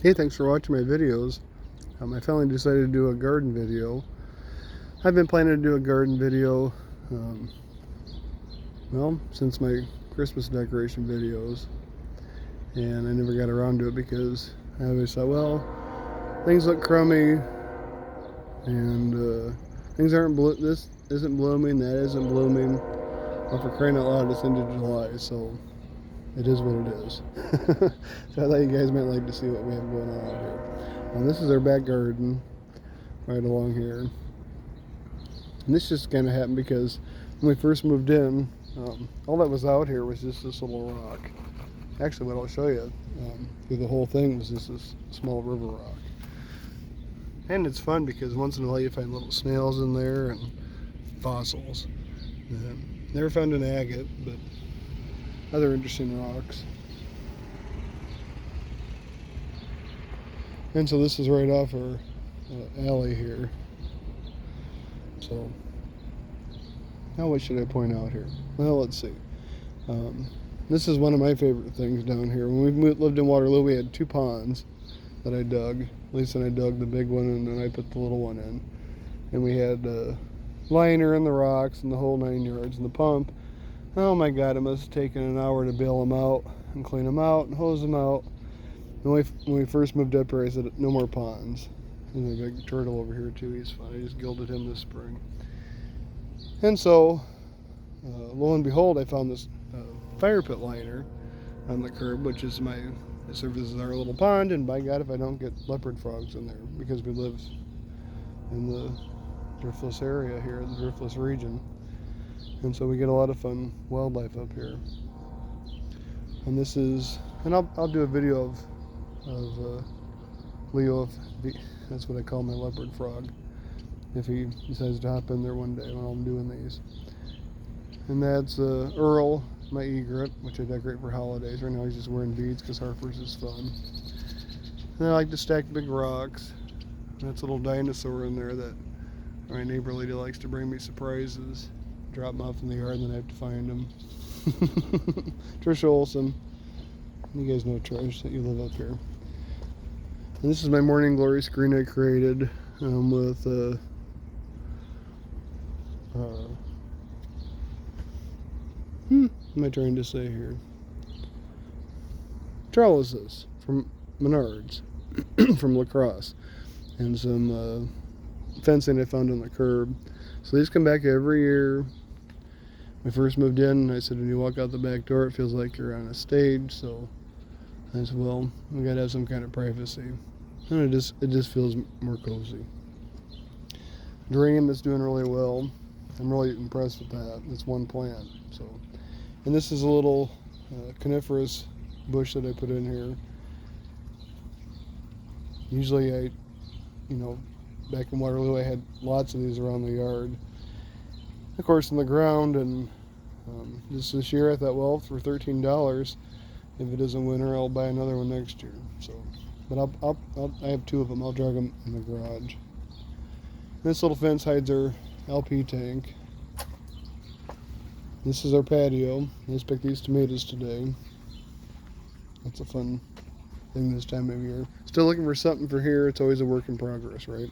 Hey, thanks for watching my videos. I finally decided to do a garden video. I've been planning to do a garden video, since my Christmas decoration videos, and I never got around to it because I always thought, well, things look crummy, and things aren't this isn't blooming, that isn't blooming. Well, for crying out loud, it's into July, so it is what it is. So I thought you guys might like to see what we have going on out here. This is our back garden right along here. And this just kind of happened because when we first moved in, all that was out here was just this little rock. Actually, what I'll show you through the whole thing was just this small river rock. And it's fun because once in a while you find little snails in there and fossils. Never found an agate, but other interesting rocks. And so this is right off our alley here. So now what should I point out here? Well, let's see. This is one of my favorite things down here. When we lived in Waterloo, we had two ponds that I dug. Lisa and I dug the big one, and then I put the little one in. And we had liner in the rocks and the whole 9 yards. And the pump, oh my God, it must have taken an hour to bail them out and clean them out and hose them out. And when we first moved up here, I said, no more ponds. And there's a big turtle over here too. He's fun. I just gilded him this spring. And so, lo and behold, I found this fire pit liner on the curb, which is it serves as our little pond. And by God, if I don't get leopard frogs in there, because we live in the driftless area here, the driftless region. And so we get a lot of fun wildlife up here. And this is, and I'll do a video of Leo, that's what I call my leopard frog, if he decides to hop in there one day when I'm doing these. And that's Earl, my egret, which I decorate for holidays. Right now he's just wearing beads because Harper's is fun. And I like to stack big rocks. And that's a little dinosaur in there that my neighbor lady likes to bring me surprises. Drop them off in the yard and then I have to find them. Trisha Olson. You guys know Trish, that you live up here. And this is my morning glory screen I created with what am I trying to say here? Trellises from Menards, from La Crosse, and some fencing I found on the curb. So these come back every year. When I first moved in, I said, when you walk out the back door, it feels like you're on a stage. So I said, well, we gotta have some kind of privacy. And it just feels more cozy. Geranium is doing really well. I'm really impressed with that. It's one plant. So, and this is a little coniferous bush that I put in here. Usually back in Waterloo, I had lots of these around the yard. Of course, in the ground, and just this year I thought, well, for $13, if it isn't winter, I'll buy another one next year. So, but I have two of them. I'll drag them in the garage. This little fence hides our LP tank. This is our patio. I just picked these tomatoes today. That's a fun thing this time of year. Still looking for something for here. It's always a work in progress, right?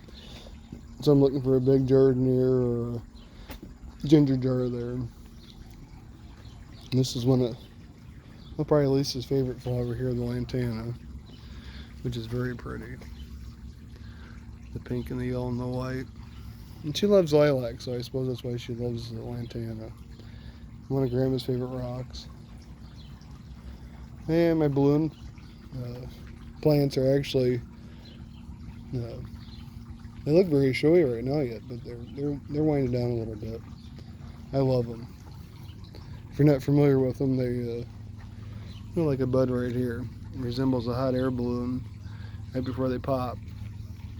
So I'm looking for a big jardinier or a ginger jar there. And this is probably Lisa's favorite flower here, the lantana, which is very pretty. The pink and the yellow and the white. And she loves lilac, so I suppose that's why she loves the lantana. One of Grandma's favorite rocks. And my balloon plants are actually, they look very showy right now yet, but they're winding down a little bit. I love them. If you're not familiar with them, they're like a bud right here. It resembles a hot air balloon right before they pop.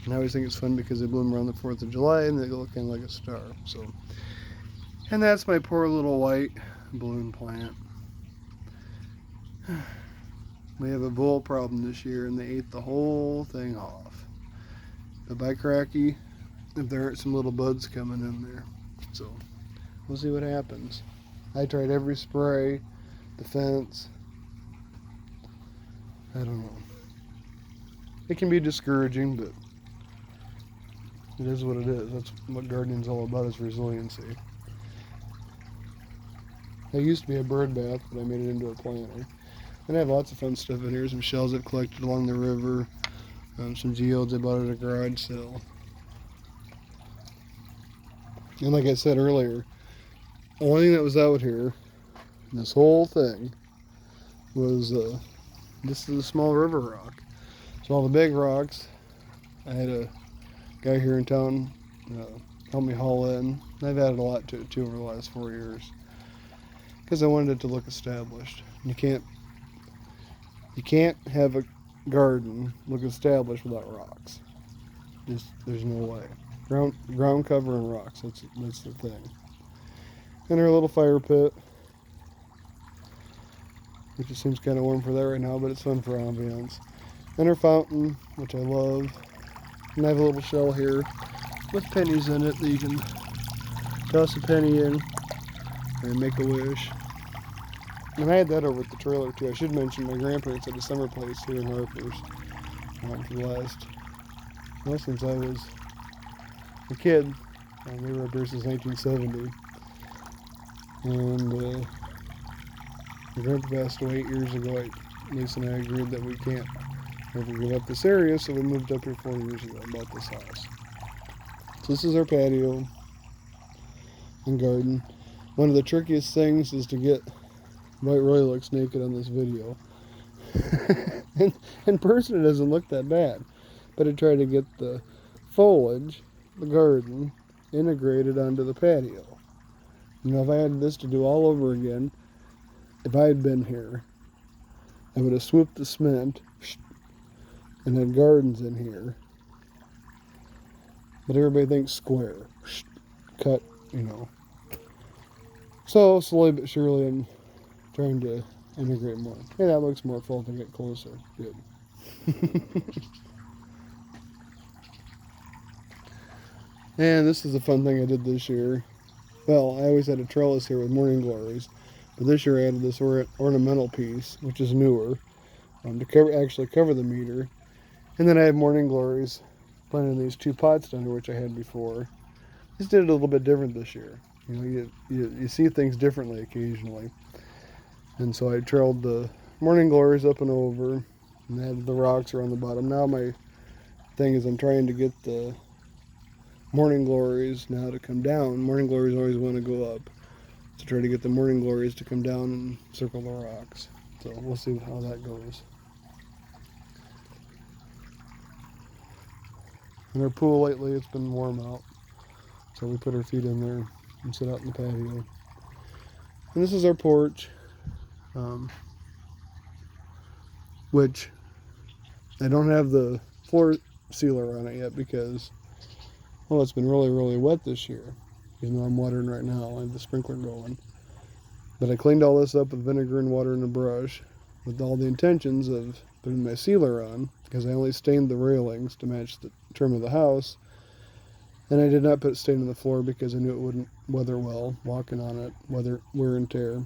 And I always think it's fun because they bloom around the 4th of July and they look kind of like a star. So, and that's my poor little white balloon plant. We have a vole problem this year and they ate the whole thing off. But by cracky, if there aren't some little buds coming in there. So we'll see what happens. I tried every spray, the fence. I don't know. it can be discouraging, but it is what it is. That's what gardening's all about, is resiliency. I used to be a bird bath, but I made it into a planter. And I have lots of fun stuff in here. Some shells I've collected along the river. Some geodes I bought at a garage sale. And like I said earlier, the only thing that was out here, this whole thing, was this is a small river rock. So all the big rocks, I had a guy here in town help me haul in. I've added a lot to it too over the last 4 years, because I wanted it to look established. You can't have a garden look established without rocks. There's no way. Ground cover and rocks. That's the thing. And our little fire pit, which just seems kind of warm for that right now, but it's fun for ambiance. And our fountain, which I love. And I have a little shell here with pennies in it that you can toss a penny in and make a wish. And I had that over at the trailer too. I should mention my grandparents had a summer place here in Harper's for the last, well, since I was a kid. They were up there since 1970. And my grandpa passed away 8 years ago. Lisa and I agreed that we can't ever give up this area, so we moved up here 4 years ago and bought this house. So this is our patio and garden. One of the trickiest things is to get White Roy looks naked on this video. and in person it doesn't look that bad, but I tried to get the foliage, the garden, integrated onto the patio. You know, if I had this to do all over again, if I had been here, I would have swooped the cement and had gardens in here. But everybody thinks square, cut, you know. So slowly but surely I'm trying to integrate more. Hey, that looks more full to get closer. Good. And this is a fun thing I did this year. Well, I always had a trellis here with morning glories, but this year I added this ornamental piece, which is newer, to actually cover the meter. And then I have morning glories planted in these 2 pots down here, which I had before. Just did it a little bit different this year. You know, you see things differently occasionally. And so I trailed the morning glories up and over, and had the rocks around the bottom. Now my thing is I'm trying to get the morning glories now to come down. Morning glories always want to go up. So try to get the morning glories to come down and circle the rocks. So we'll see how that goes. In our pool lately, it's been warm out. So we put our feet in there and sit out in the patio. And this is our porch, which I don't have the floor sealer on it yet because, well, it's been really, really wet this year. Even though I'm watering right now, I have the sprinkler going. But I cleaned all this up with vinegar and water and a brush with all the intentions of putting my sealer on, because I only stained the railings to match the trim of the house. And I did not put stain on the floor because I knew it wouldn't weather well, walking on it, wear and tear.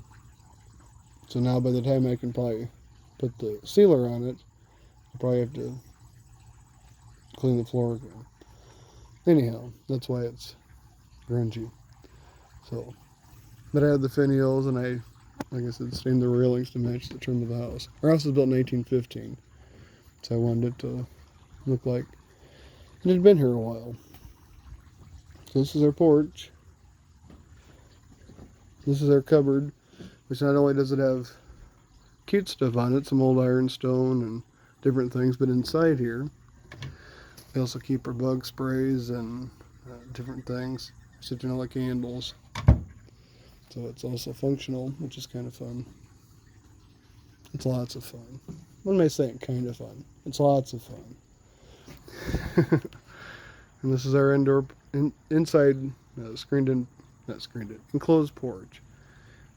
So now by the time I can probably put the sealer on it, I'll probably have to clean the floor again. Anyhow, that's why it's grungy. So, but I had the finials, and I, like I said, stained the railings to match the trim of the house. Our house was built in 1815, so I wanted it to look like it had been here a while. So this is our porch. This is our cupboard, which not only does it have cute stuff on it, some old ironstone and different things, but inside here we also keep our bug sprays and different things, citronella candles. So it's also functional, which is kind of fun. It's lots of fun. What am I saying? Kind of fun. It's lots of fun. And this is our inside enclosed porch,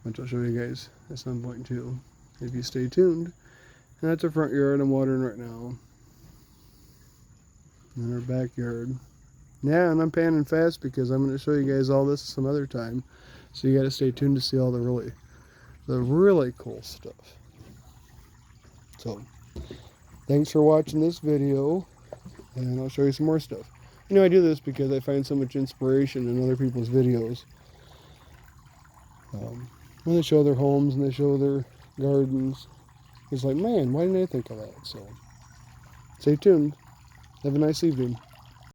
which I'll show you guys at some point too, if you stay tuned. And that's our front yard I'm watering right now. And our backyard. Yeah, and I'm panning fast because I'm going to show you guys all this some other time. So you got to stay tuned to see all the really cool stuff. So Thanks for watching this video, and I'll show you some more stuff. You know, I do this because I find so much inspiration in other people's videos. When they show their homes and they show their gardens, it's like, man, why didn't I think of that? So, stay tuned. Have a nice evening.